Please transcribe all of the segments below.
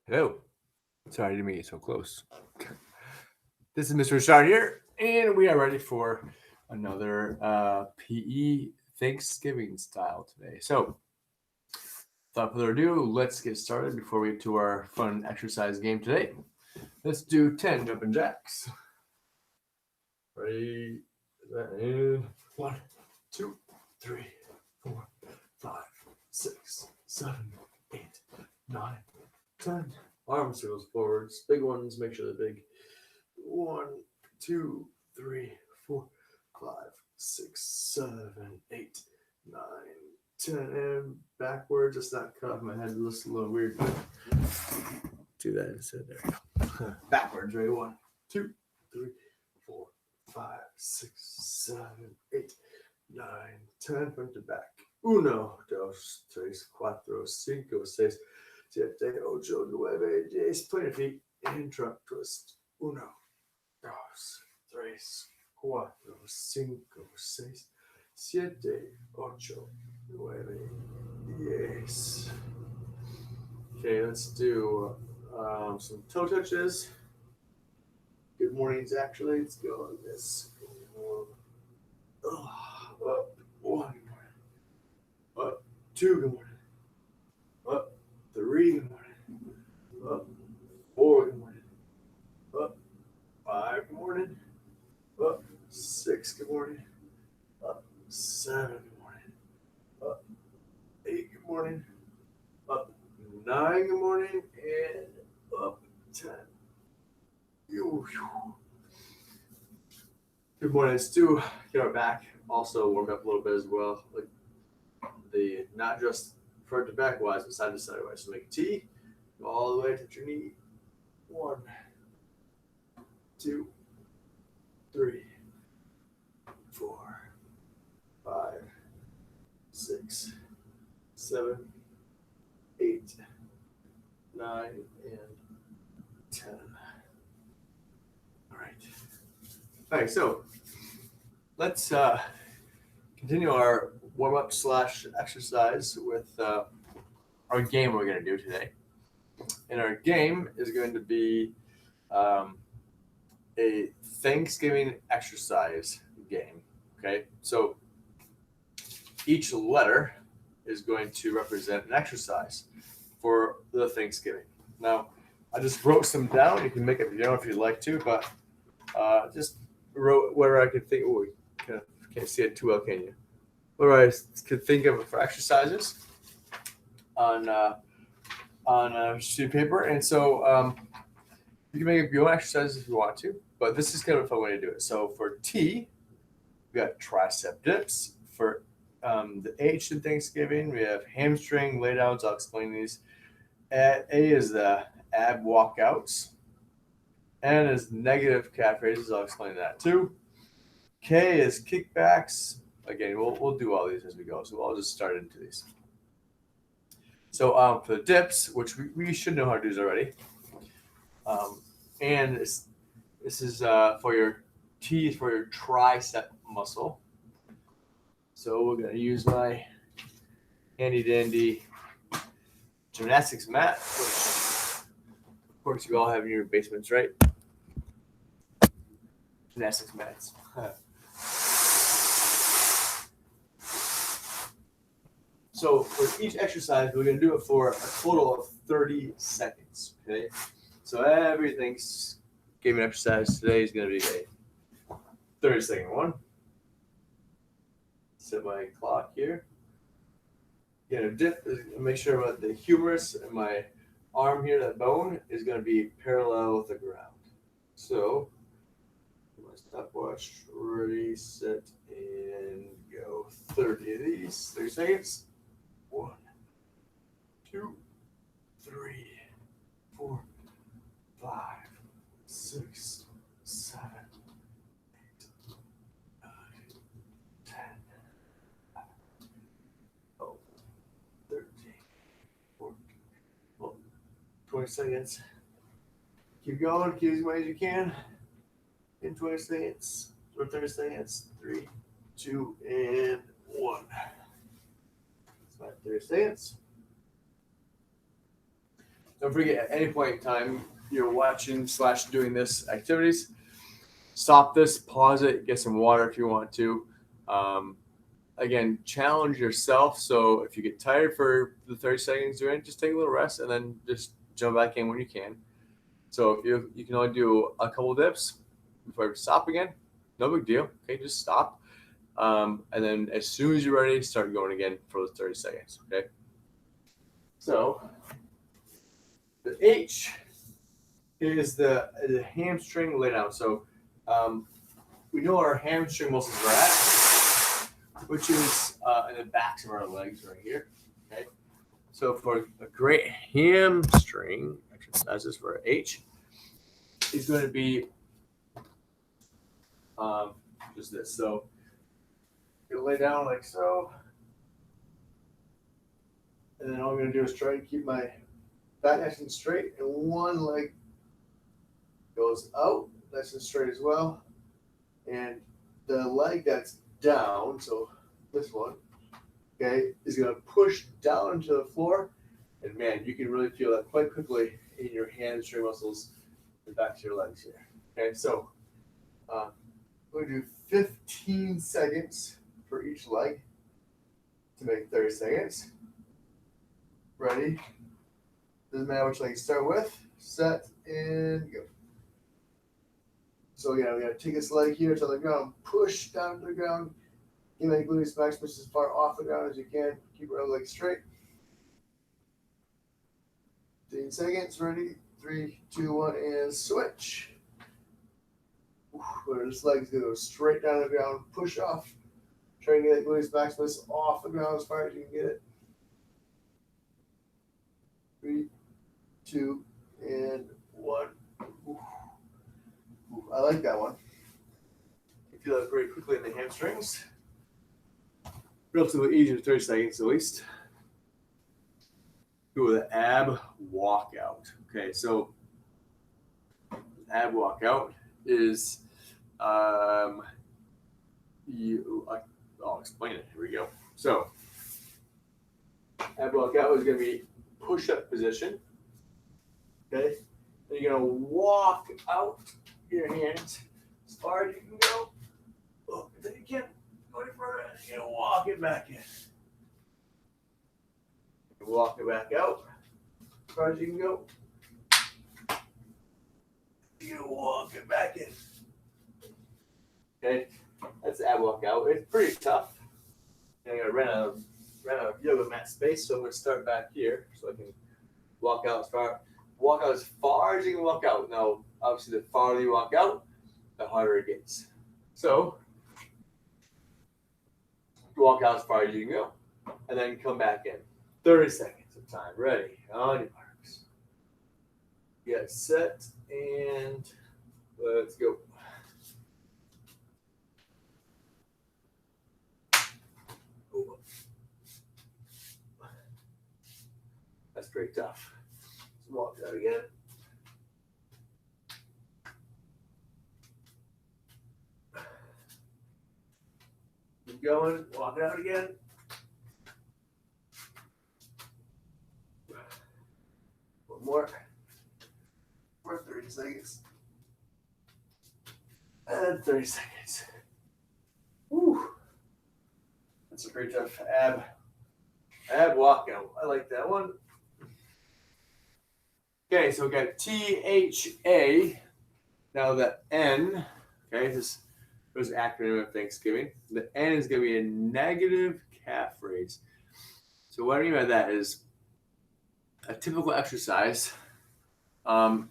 Hello. Sorry to meet you so close. This is Mr. Rashad here, and we are ready for another PE Thanksgiving style today. So, without further ado, let's get started before we get to our fun exercise game today. Let's do 10 jumping jacks. Ready? And 1, 2, 3, 4, 5, 6, 7, 8, 9, 10. Arm circles forwards. Big ones, make sure they're big. 1, 2, 3, 4, 5, 6, 7, 8, 9, 10. And backwards. It's not cut off my head. It looks a little weird. Do that instead. There we go. Backwards, right? 1, 2, 3, 4, 5, 6, 7, 8, 9, 10. Front to back. Uno, dos, tres, cuatro, cinco, seis, siete, ocho, nueve, diez. Point your feet and trunk twist. Uno, dos, tres, cuatro, cinco, seis, siete, ocho, nueve, diez. Okay, let's do some toe touches. Good mornings, actually. Let's go on this. Up, 1, good morning. Up, 2, good morning. Up, 3, good morning. Up, 4, good morning. Up, 5, good morning. Up, 6, good morning. Up, 7, good morning. Up, 8, good morning. Up, 9, good morning. And up, 10. Good morning. Let's do get our back. Also warm up a little bit as well. Like the not just front to back wise, but side to side wise. So make a T. Go all the way to your knee. 1, 2, 3, 4, 5, 6, 7, 8, 9, and 10. All right. All right. So let's continue our warm up / exercise with our game we're going to do today. And our game is going to be a Thanksgiving exercise game. Okay, so each letter is going to represent an exercise for the Thanksgiving. Now, I just wrote some down. You can make it your own if you'd like to, but just wrote where I could think. Oh, can't see it too well, can you? Where I could think of for exercises on sheet of paper, and so you can make up your own exercises if you want to. But this is kind of a fun way to do it. So for T, we got tricep dips. For the H in Thanksgiving, we have hamstring laydowns. I'll explain these. A is the ab walkouts. N is negative calf raises. I'll explain that too. K is kickbacks. Again, we'll do all these as we go. So I'll just start into these. So for the dips, which we should know how to do this already. And this is for your T is for your tricep muscle. So we're going to use my handy dandy gymnastics mat, which of course you all have in your basements, right? Gymnastics mats. So for each exercise, we're going to do it for a total of 30 seconds. Okay. So every Thanksgiving exercise today is going to be a 30-second one. Set my clock here. Dip. Make sure about the humerus and my arm here, that bone, is going to be parallel with the ground. So my stopwatch, ready, set, and go. 30 of these. 30 seconds. 1, 2, 3, 4, 5, 6, 7, 8, 9, 10, 12, 13, 14, 20 seconds. Keep going, keep as many as you can. In 20 seconds, or 30 seconds. 3, 2, and 1. That's my 30 seconds. don't forget, at any point in time you're watching / doing this activities, stop this, pause it, get some water if you want to. Again, challenge yourself. So if you get tired for the 30 seconds you're in, just take a little rest and then just jump back in when you can. So if you can only do a couple of dips before you stop again, no big deal. Okay, just stop. And then as soon as you're ready, start going again for those 30 seconds. Okay. So the H is the hamstring laydown. So we know our hamstring muscles are at, which is in the backs of our legs right here. Okay. So for a great hamstring exercises for H is going to be just this. So you lay down like so. And then all I'm going to do is try to keep my back nice and straight, and one leg goes out nice and straight as well. And the leg that's down, so this one, okay, is going to push down into the floor. And man, you can really feel that quite quickly in your hamstring muscles and back to your legs here. Okay, so we're going to do 15 seconds for each leg to make 30 seconds. Ready? Doesn't matter which leg you start with. Set and go. So again, we gotta take this leg here to the ground, push down to the ground, get my gluteus maximus as far off the ground as you can. Keep your other leg straight. 15 seconds. Ready? 3, 2, 1, and switch. This leg's gonna go straight down to the ground, push off. Try to get that gluteus maximus off the ground as far as you can get it. 3, 2, and 1. Ooh. Ooh, I like that one. You feel that very quickly in the hamstrings. Relatively easy, 30 seconds at least. Go with the ab walkout. Okay, so ab walkout is I'll explain it. Here we go. So ab walkout is going to be push-up position. Okay, then you're going to walk out your hands as far as you can go. Oh, then you can't go any further. You're going to walk it back in. Walk it back out as far as you can go. You're going to walk it back in. Okay, that's the ab walkout. It's pretty tough. I'm going to run out of yoga mat space, so I'm going to start back here so I can walk out as far as you can walk out. Now, obviously, the farther you walk out, the harder it gets. So, walk out as far as you can go, and then come back in. 30 seconds of time. Ready? On your marks. Get set, and let's go. That's pretty tough. Let's walk out again. Keep going. Walk out again. One more. For 30 seconds. And 30 seconds. Woo. That's a pretty tough ab walkout. I like that one. Okay, so we got THA. Now the N, okay, this was the acronym of Thanksgiving. The N is going to be a negative calf raise. So what I mean by that is a typical exercise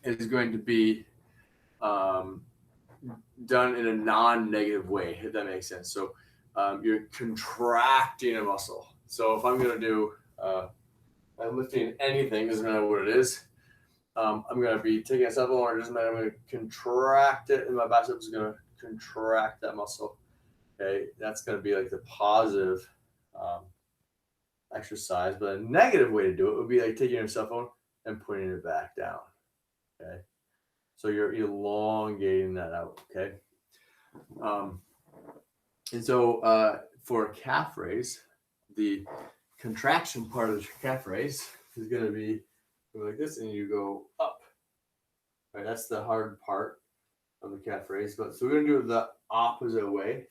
is going to be done in a non-negative way, if that makes sense. So you're contracting a muscle. So if I'm going to do I'm lifting anything, doesn't matter what it is, I'm going to be taking a supplement, it doesn't matter, I'm going to contract it, and my biceps is going to contract that muscle. Okay, that's going to be like the positive exercise. But a negative way to do it would be like taking your cell phone and putting it back down. Okay, so you're elongating that out. Okay, and so for a calf raise, the contraction part of the calf raise is going to be like this, and you go up. All right, that's the hard part of the calf raise. But so we're gonna do it the opposite way.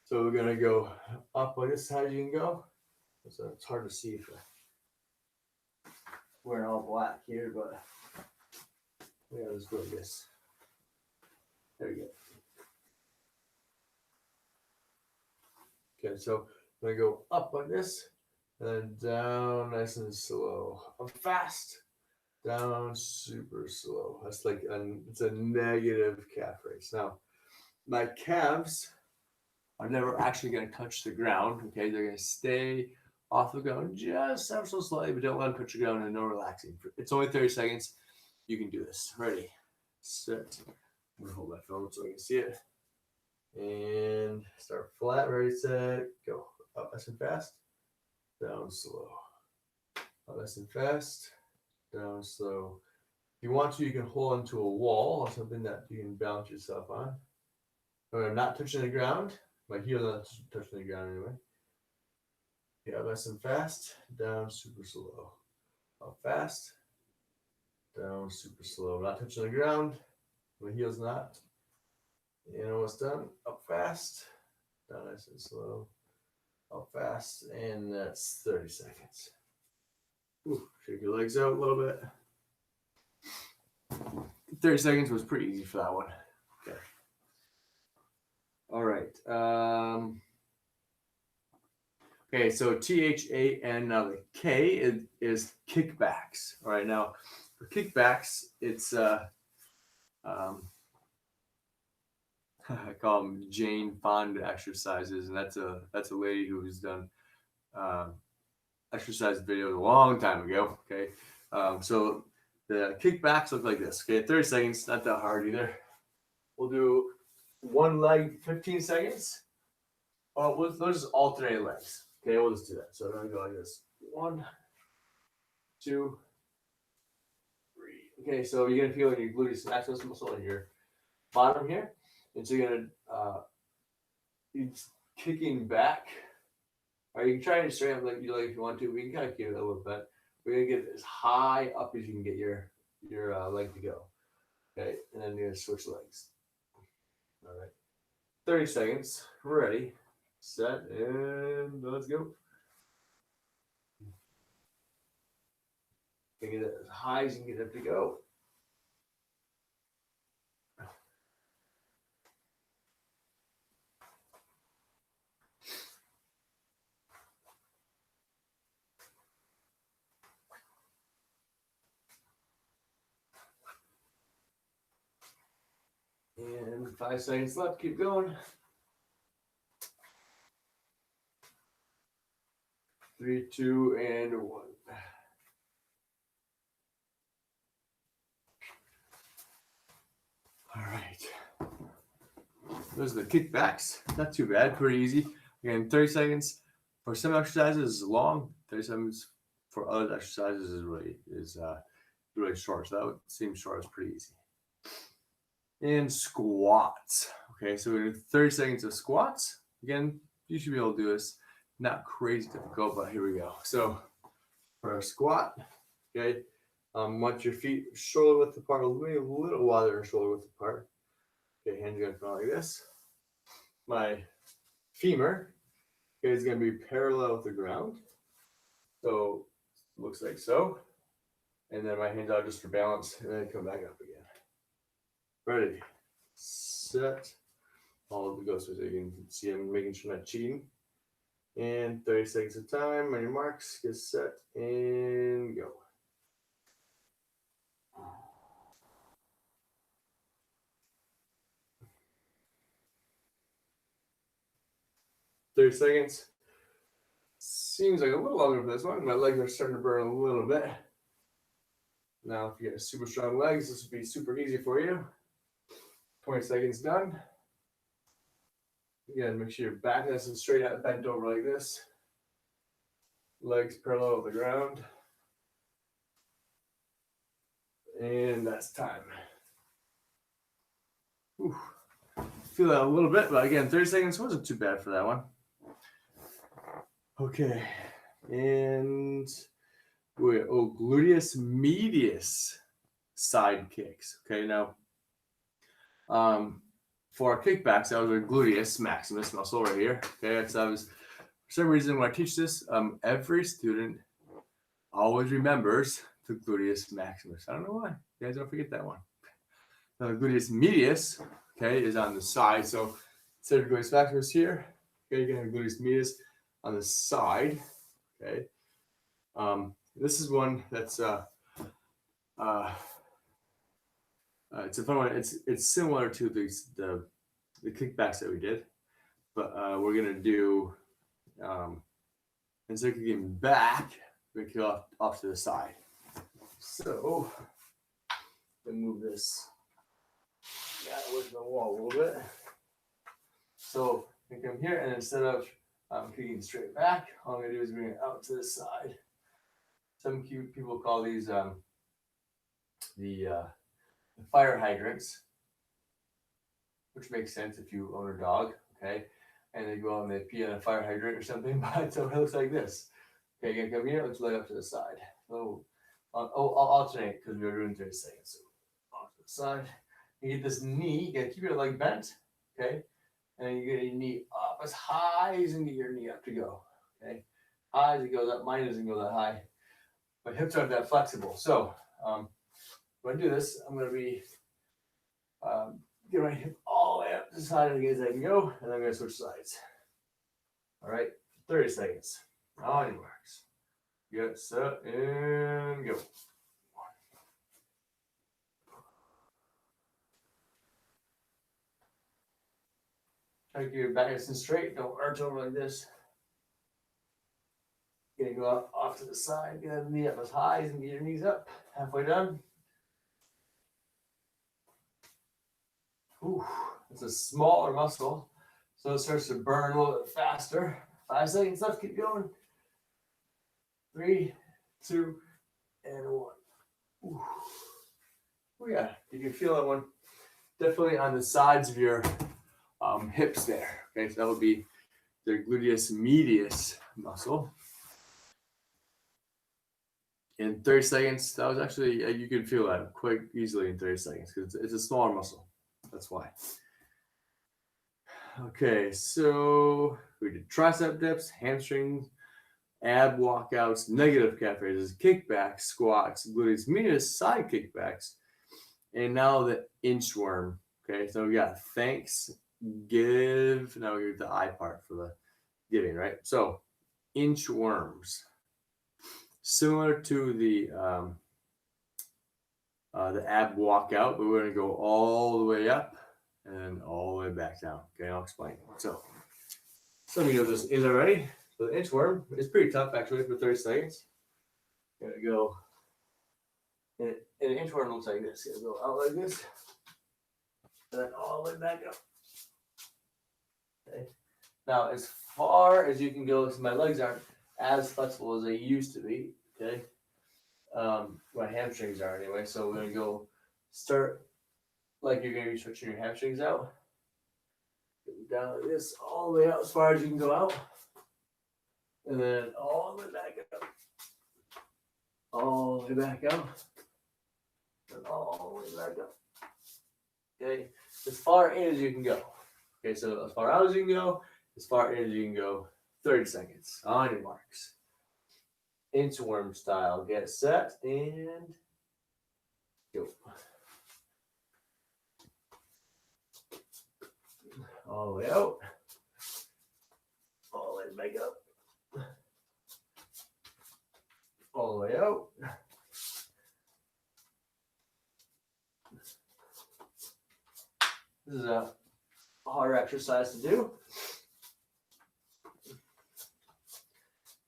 So we're gonna go up like this. How you can go? So it's hard to see if I'm wearing all black here, but yeah, let's go like this. There we go. Okay, so I'm gonna go up like this, and then down nice and slow. Up fast, down super slow. That's like it's a negative calf raise. Now, my calves are never actually gonna touch the ground. Okay, they're gonna stay off the ground just ever so slightly, but don't let them touch the ground, and no relaxing. It's only 30 seconds. You can do this. Ready, set. I'm gonna hold my phone so I can see it. And start flat, ready, set, go. Up nice and fast, down slow. Up nice and fast, down slow. If you want to, you can hold onto a wall or something that you can balance yourself on. But I'm not touching the ground. My heel not touching the ground anyway. Yeah, up nice and fast, down super slow. Up fast, down super slow. Not touching the ground. My heel's not. You know what's done? Up fast, down nice and slow, up fast, and that's 30 seconds. Ooh, shake your legs out a little bit. 30 seconds was pretty easy for that one. Okay. All right. Okay, so THAN, now the K is kickbacks. All right, now for kickbacks, it's I call them Jane Fonda exercises, and that's a lady who's done exercise videos a long time ago. Okay, so the kickbacks look like this. Okay, 30 seconds, not that hard either. We'll do one leg, 15 seconds. Oh, we'll just alternate legs. Okay, we'll just do that. So I'm gonna go like this: 1, 2, 3. Okay, so you're gonna feel in your gluteus maximus muscle in your bottom here. And so you're gonna it's kicking back. Or you can try to straighten up like you like if you want to. We can kind of keep it a little bit. We're gonna get as high up as you can get your leg to go. Okay, and then you're gonna switch legs. All right, 30 seconds. We're ready, set, and let's go. You get it as high as you can get it to go. And 5 seconds left. Keep going. 3, 2, and 1. All right. Those are the kickbacks. Not too bad. Pretty easy. Again, 30 seconds for some exercises is long. 30 seconds for other exercises is really short. So that would seem short. It's pretty easy. And squats. Okay, so we do 30 seconds of squats. Again, you should be able to do this. Not crazy difficult, but here we go. So for a squat, okay, want your feet shoulder width apart, maybe a little wider than shoulder width apart. Okay, hands are gonna come out like this. My femur is gonna be parallel with the ground. So looks like so. And then my hands out just for balance, and then come back up again. Ready, set. All of the go so you can see I'm making sure I'm not cheating. And 30 seconds of time on your marks, get set and go. $30 seems like a little longer for this one. My legs are starting to burn a little bit. Now, if you get super strong legs, this will be super easy for you. 20 seconds done. Again, make sure your back nice and straight out, bent over like this. Legs parallel with the ground. And that's time. Whew. Feel that a little bit, but again, 30 seconds wasn't too bad for that one. Okay, and gluteus medius side kicks. Okay, now for our kickbacks, that was our gluteus maximus muscle right here. Okay, so that was, for some reason, when I teach this, every student always remembers the gluteus maximus. I don't know why. You guys don't forget that one. Now, the gluteus medius, okay, is on the side. So instead of gluteus maximus here, okay, you're gonna have gluteus medius on the side. Okay. This is one that's it's a fun one. It's similar to the kickbacks that we did, but we're gonna do instead of kicking back, we're gonna kick off to the side. So let me move this away from the wall a little bit. So I come here, and instead of kicking straight back, all I'm gonna do is bring it out to the side. Some cute people call these the fire hydrants, which makes sense if you own a dog, okay? And they go out and they pee on a fire hydrant or something, but so it looks like this. Okay, you're gonna come here, let's lay up to the side. So, I'll alternate because we're doing 30 seconds. So, off to the side. You get this knee, you gotta keep your leg bent, okay? And then you get your knee up as high as you can get your knee up to go, okay? High as it goes up, mine doesn't go that high. My hips aren't that flexible. So, when I do this, I'm gonna be get my hip all the way up to the side as I can go, and I'm gonna switch sides. All right, 30 seconds. On your marks. Get set and go. Try to keep your back nice and straight. Don't arch over like this. You're gonna go off to the side. Get the knee up as high as you can get your knees up. Halfway done. Ooh, it's a smaller muscle, so it starts to burn a little bit faster. 5 seconds left. Keep going. 3, 2, and 1. Ooh. Oh yeah, you can feel that one definitely on the sides of your hips there. Okay, so that would be the gluteus medius muscle. In 30 seconds, that was actually, you can feel that quite easily in 30 seconds because it's a smaller muscle. That's why. Okay, so we did tricep dips, hamstrings, ab walkouts, negative calf raises, kickbacks, squats, gluteus medius side kickbacks, and now the inchworm. Okay, so we got thanks, give. Now we get the I part for the giving, right? So inchworms, similar to the ab walkout, but we're going to go all the way up and all the way back down. Okay, I'll explain. So some of you know this is already. So the inchworm is pretty tough actually for 30 seconds. Gonna go, and an inchworm looks like this. Gonna go out like this, and then all the way back up. Okay. Now, as far as you can go, so my legs aren't as flexible as they used to be. Okay. My hamstrings are anyway. So we're gonna go start like you're gonna be stretching your hamstrings out. Down like this, all the way out as far as you can go out. And then all the way back up. All the way back up. And all the way back up. Okay, as far in as you can go. Okay, so as far out as you can go, as far in as you can go. 30 seconds. On your marks. Inchworm style. Get set and go. All the way out. All the way back up. All the way out. This is a harder exercise to do.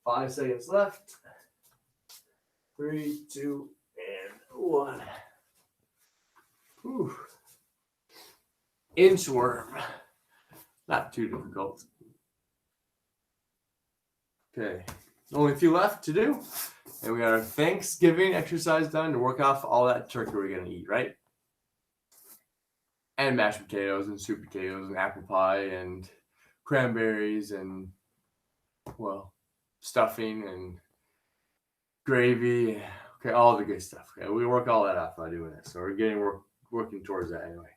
5 seconds left. 3, 2, and 1. Whew. Inchworm. Not too difficult. Okay. Only a few left to do. And we got our Thanksgiving exercise done to work off all that turkey we're going to eat, right? And mashed potatoes and sweet potatoes and apple pie and cranberries and, well, stuffing and gravy. Okay, all the good stuff. Okay, we work all that out by doing this. So we're working towards that anyway.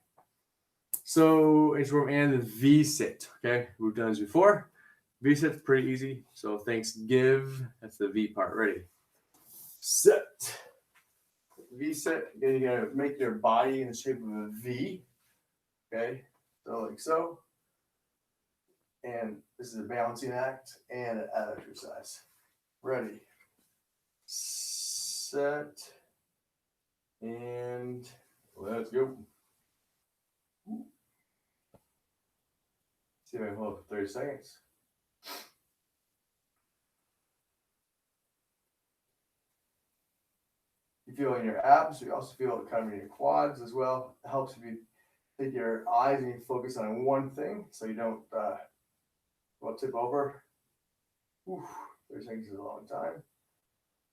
So inchworm and the V-sit. Okay, we've done this before. V-sit's pretty easy. So thanks, give. That's the V part. Ready, set. V-sit. Again, you're gonna make your body in the shape of a V. Okay, so like so. And this is a balancing act and an ab exercise. Ready, set, and let's go. See if I can hold it for 30 seconds. You feel it in your abs. You also feel it kind of in your quads as well. It helps if you take your eyes and you focus on one thing so you don't tip over. Oof, 30 seconds is a long time.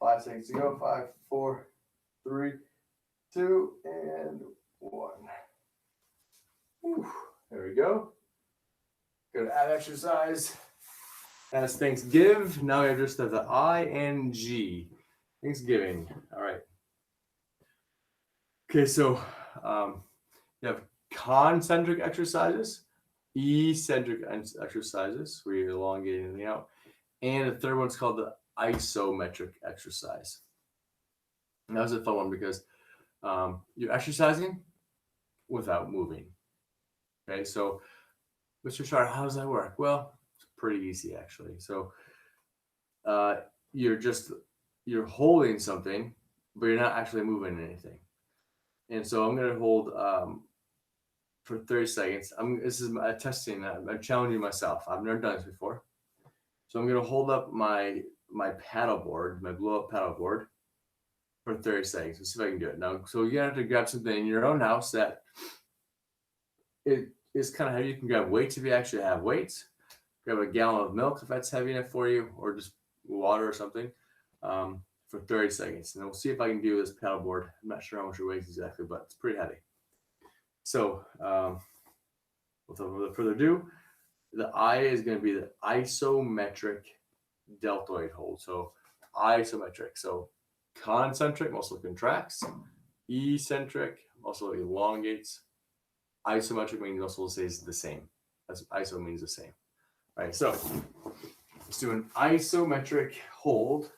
5 seconds to go. 5, 4, 3, 2, and 1. Oof, there we go. Good ab exercise. As Thanksgiving. Now we have just the I-N-G. Thanksgiving. All right. Okay, so you have concentric exercises, eccentric exercises, where you're elongating it out, and the third one's called the isometric exercise. And that was a fun one because you're exercising without moving. Okay, so Mr. Shar, how does that work? Well, it's pretty easy actually. So you're holding something, but you're not actually moving anything. And so I'm going to hold for 30 seconds. This is my testing. I'm challenging myself. I've never done this before. So I'm going to hold up my paddle board, my blow up paddle board for 30 seconds. Let's see if I can do it. Now, so you have to grab something in your own house that it is kind of heavy. You can grab weights if you actually have weights. Grab a gallon of milk if that's heavy enough for you, or just water or something. For 30 seconds. And we'll see if I can do this paddle board. I'm not sure how much it weighs exactly, but it's pretty heavy. So without further ado, the I is going to be the isometric deltoid hold. So isometric. So concentric muscle contracts. Eccentric muscle elongates. Isometric means muscle stays the same. That's iso means the same. All right, so let's do an isometric hold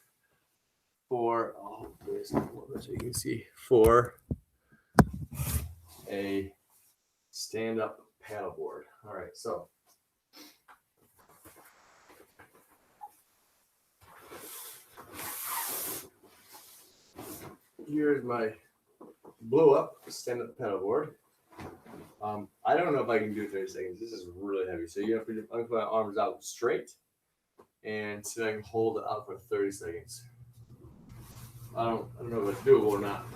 for, so you can see, for a stand-up paddleboard. All right, so here's my blow-up stand-up paddleboard. I don't know if I can do 30 seconds. This is really heavy, so you have to put my arms out straight and see if I can hold it out for 30 seconds. I don't know if it's doable or not.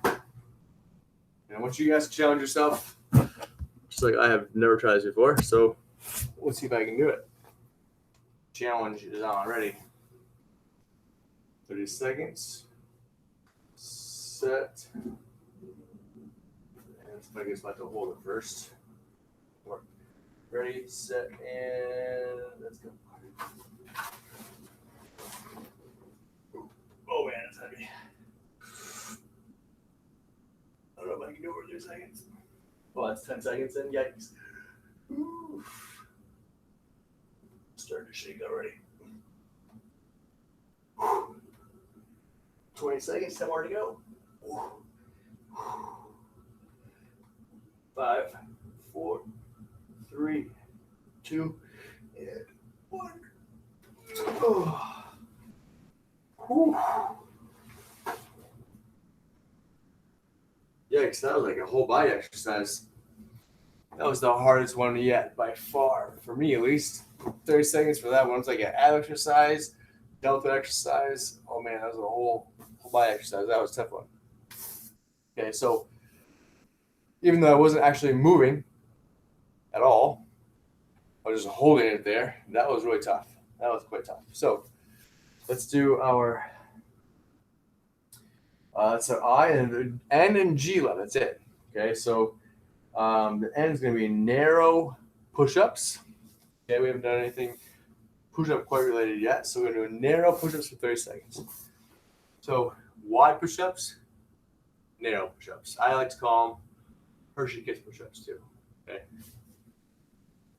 And I want you guys to challenge yourself, just like I have never tried this before. So let's see if I can do it. Challenge is on. Ready? 30 seconds. Set. And I guess I have to hold it first. Ready, set, and let's go. Oh man, it's heavy. I don't know if I can do it for 30 seconds. Well, that's 10 seconds in. Yikes. Ooh. Starting to shake already. 20 seconds, 10 more to go. 5, 4, 3, 2, and 1. Oh. Yikes, that was like a whole body exercise. That was the hardest one yet by far, for me at least. 30 seconds for that one. It's like an ab exercise, delta exercise. Oh man, that was a whole body exercise. That was a tough one. Okay, so even though I wasn't actually moving at all, I was just holding it there. That was really tough. That was quite tough. So let's do our so I and N and G level. That's it. Okay, so the N is going to be narrow push-ups. Okay, we haven't done anything push-up quite related yet. So we're going to do narrow push-ups for 30 seconds. So wide push-ups, narrow push-ups. I like to call them Hershey Kiss push-ups too. Okay.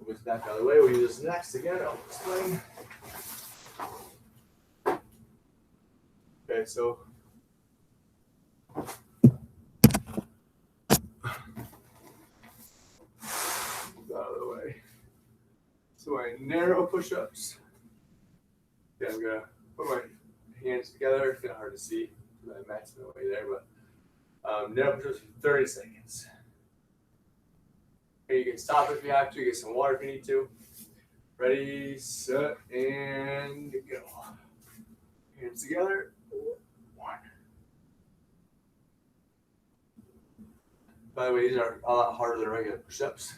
Move this back out of the way. We'll use this next again. I'll explain. Okay, so out of the way. So my narrow push-ups. Okay, I'm gonna put my hands together. It's kind of hard to see. My mat's in the way there, but narrow push-ups for 30 seconds. Okay, you can stop if you have to. Get some water if you need to. Ready, set, and go. Hands together. 1. By the way, these are a lot harder than regular push-ups.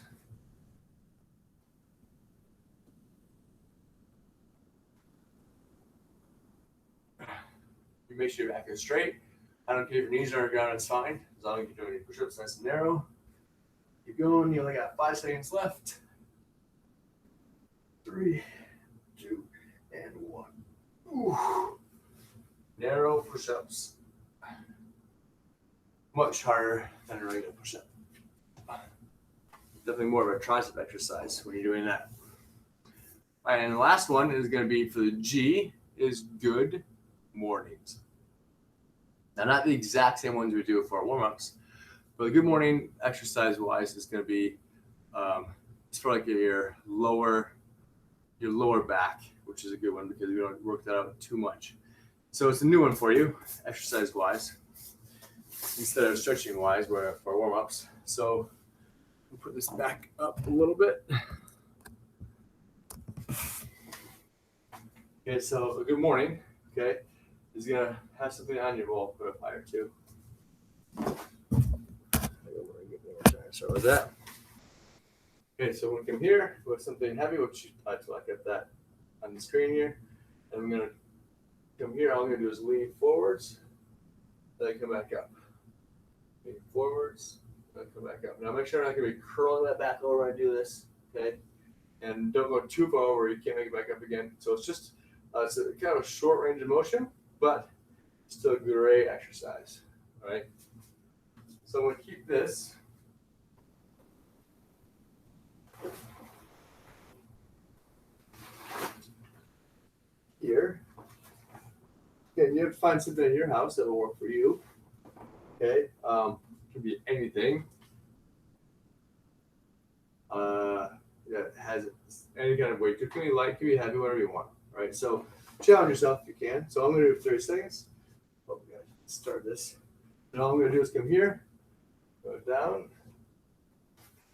You make sure your back is straight. I don't care if your knees are on the ground, it's fine. As long as you're doing your push-ups nice and narrow. Keep going. You only got 5 seconds left. 3, 2, and 1. Ooh. Narrow push-ups. Much harder than a regular push-up. Definitely more of a tricep exercise when you're doing that. And the last one is going to be for the G is good mornings. Now, not the exact same ones we do for our warm-ups, but the good morning exercise-wise is going to be it's for like your lower back, which is a good one because we don't work that out too much. So it's a new one for you, exercise-wise, instead of stretching-wise for warm-ups. So we'll put this back up a little bit. Okay, so a good morning, okay, is going to have something on your wall, put up higher too. Start with that. Okay, so when we come here with something heavy, which I get that on the screen here, and I'm going to come here. All I'm going to do is lean forwards, then I come back up. Lean forwards, then come back up. Now make sure I'm not going to be curling that back over when I do this, okay? And don't go too far over, you can't make it back up again. So it's just it's a kind of a short range of motion, but still a great exercise, all right? So I'm going to keep this. Here. Okay, you have to find something in your house that will work for you. Okay, it can be anything. That has any kind of weight. It can be light, can be heavy, whatever you want. Right. So challenge yourself if you can. So I'm going to do 30 seconds. Oh, we got to start this. And all I'm going to do is come here, go down,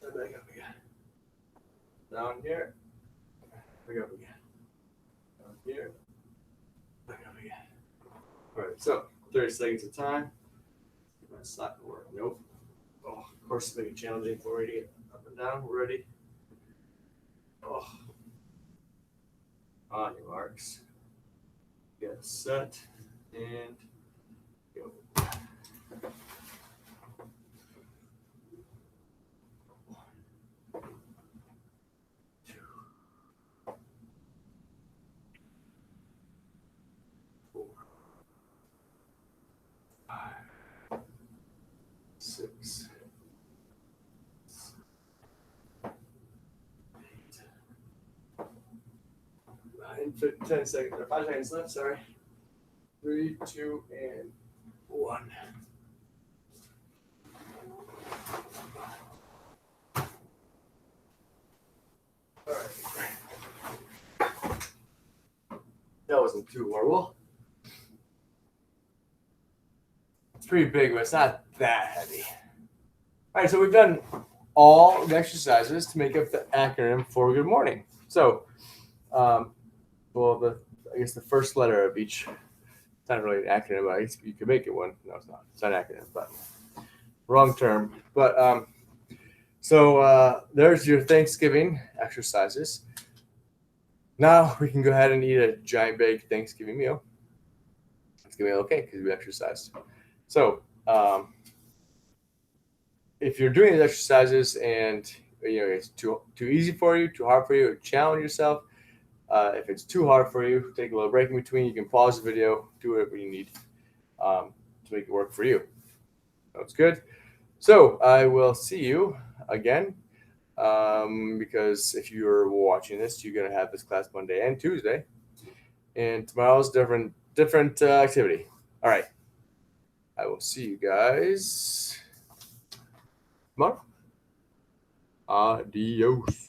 and back up again. Down here, back up again. Down here, back up again. All right, so 30 seconds of time. That's not going to work. Nope. Oh, of course, it's making it challenging for me to get up and down. We're ready. Oh. On your marks. Get set and go. 1, 2, 4, 5, 6, 8, 9, 10 seconds, or 5 seconds left, sorry. 3, 2, and 1. All right. That wasn't too horrible. It's pretty big, but it's not that heavy. All right, so we've done all the exercises to make up the acronym for good morning. So, I guess the first letter of each, it's not really an acronym, but I guess you could make it one. No, it's not. It's not an acronym, but wrong term. But so there's your Thanksgiving exercises. Now we can go ahead and eat a giant big Thanksgiving meal. It's gonna be okay because we exercised. So if you're doing these exercises and it's too easy for you, too hard for you, challenge yourself, If it's too hard for you, take a little break in between. You can pause the video, do whatever you need to make it work for you. Sounds good. So I will see you again, because if you're watching this, you're gonna have this class Monday and Tuesday, and tomorrow's different activity. All right. I will see you guys tomorrow. Adios.